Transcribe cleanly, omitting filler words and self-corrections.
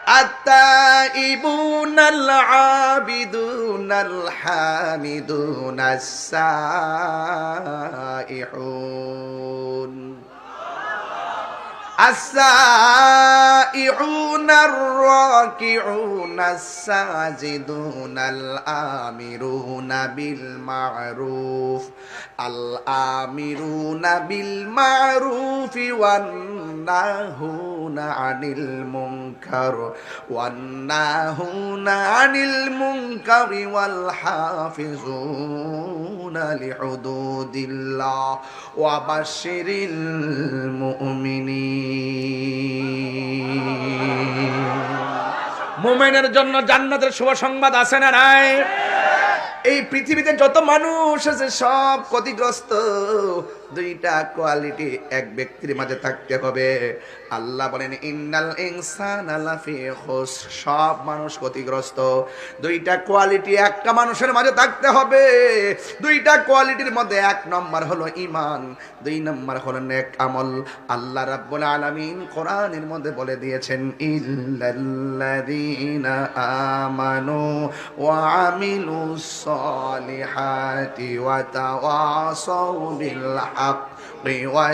التائبون العابدون الحامدون السائحون السائحون الراكعون الساجدون الآمرون بالمعروف والناهون عن المنكر والحافظون لحدود الله وبشر المؤمنين মুমিনের জন্য জান্নাতের শুভ সংবাদ আছে না নাই? এই পৃথিবীতে যত মানুষ আছে সব ক্ষতিগ্রস্ত। দুইটা কোয়ালিটি এক ব্যক্তির মাঝে থাকতে হবে। আল্লাহ বলেন ইন্নাল ইনসানা লাফি খুসর, সব মানুষ ক্ষতিগ্রস্ত। দুইটা কোয়ালিটি একটা মানুষের মাঝে থাকতে হবে। দুইটা কোয়ালিটির মধ্যে এক নম্বর হলো ঈমান, দুই নম্বর হলো নেক আমল। আল্লাহ রাব্বুল আলামিন কোরআনের মধ্যে বলে দিয়েছেন ইল্লাল্লাযীনা আমানু ওয়া আমিলুস সালিহাতি ওয়া তাওয়াসাউ বিল হাক্কি ওয়া